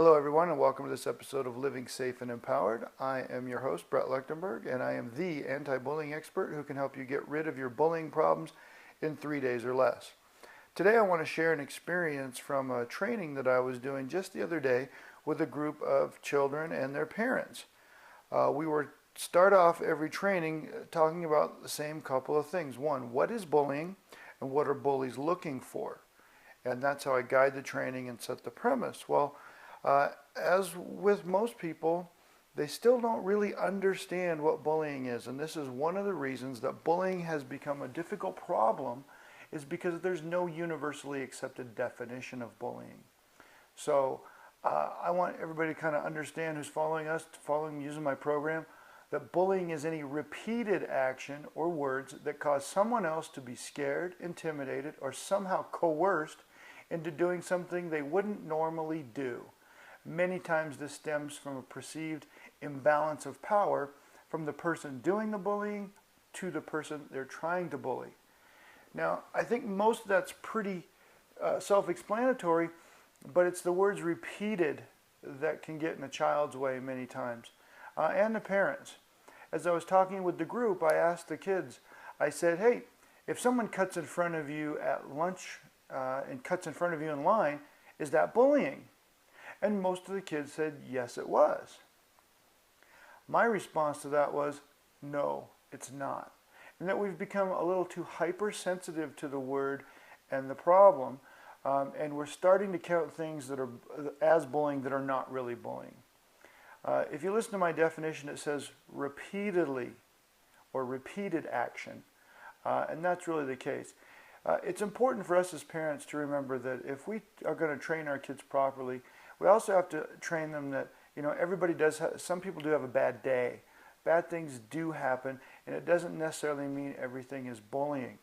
Hello, everyone, and welcome to this episode of Living Safe and Empowered. I am your host, Brett Lechtenberg, and I am the anti-bullying expert who can help you get rid of your bullying problems in 3 days or less. Today, I want to share an experience from a training that I was doing just the other day with a group of children and their parents. We were start off every training talking about the same couple of things. One, what is bullying, and what are bullies looking for? And that's how I guide the training and set the premise. Well, as with most people, they still don't really understand what bullying is. And this is one of the reasons that bullying has become a difficult problem, is because there's no universally accepted definition of bullying. So I want everybody to kind of understand, who's following us, using my program, that bullying is any repeated action or words that cause someone else to be scared, intimidated, or somehow coerced into doing something they wouldn't normally do. Many times this stems from a perceived imbalance of power from the person doing the bullying to the person they're trying to bully. Now, I think most of that's pretty self-explanatory, but it's the words repeated that can get in a child's way many times, and the parents. As I was talking with the group, I asked the kids, I said, hey, if someone cuts in front of you at lunch and cuts in front of you in line, is that bullying? And most of the kids said, yes, it was. My response to that was, no, it's not. And that we've become a little too hypersensitive to the word and the problem, and we're starting to count things that are as bullying that are not really bullying. If you listen to my definition, it says repeatedly or repeated action, and that's really the case. It's important for us as parents to remember that if we are going to train our kids properly, we also have to train them that, everybody does some people do have a bad day. Bad things do happen, and it doesn't necessarily mean everything is bullying,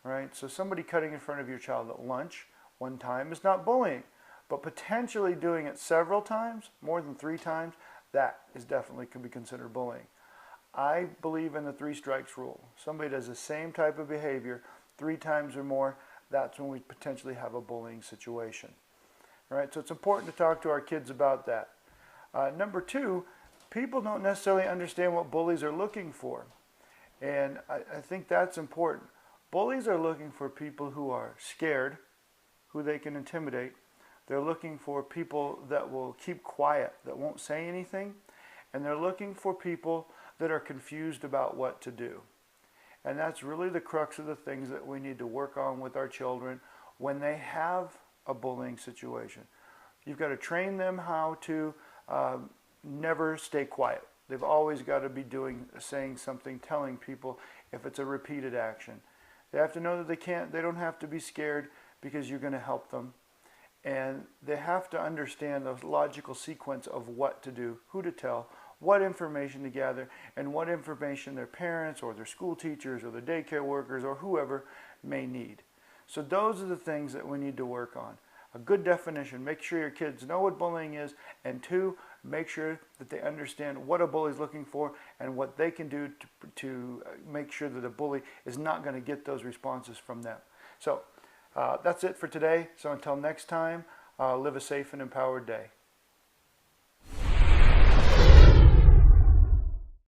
right? So somebody cutting in front of your child at lunch one time is not bullying, but potentially doing it several times, more than 3 times, that is definitely can be considered bullying. I believe in the 3 strikes rule. Somebody does the same type of behavior 3 times or more, that's when we potentially have a bullying situation. All right, so it's important to talk to our kids about that. Number 2, people don't necessarily understand what bullies are looking for. And I think that's important. Bullies are looking for people who are scared, who they can intimidate. They're looking for people that will keep quiet, that won't say anything. And they're looking for people that are confused about what to do. And that's really the crux of the things that we need to work on with our children when they have a bullying situation. You've got to train them how to never stay quiet. They've always got to be saying something, telling people if it's a repeated action. They have to know that they don't have to be scared because you're going to help them. And they have to understand the logical sequence of what to do, who to tell, what information to gather, and what information their parents or their school teachers or their daycare workers or whoever may need. So those are the things that we need to work on. A good definition, make sure your kids know what bullying is, and 2, make sure that they understand what a bully is looking for and what they can do to make sure that a bully is not going to get those responses from them. So that's it for today. So until next time, live a safe and empowered day.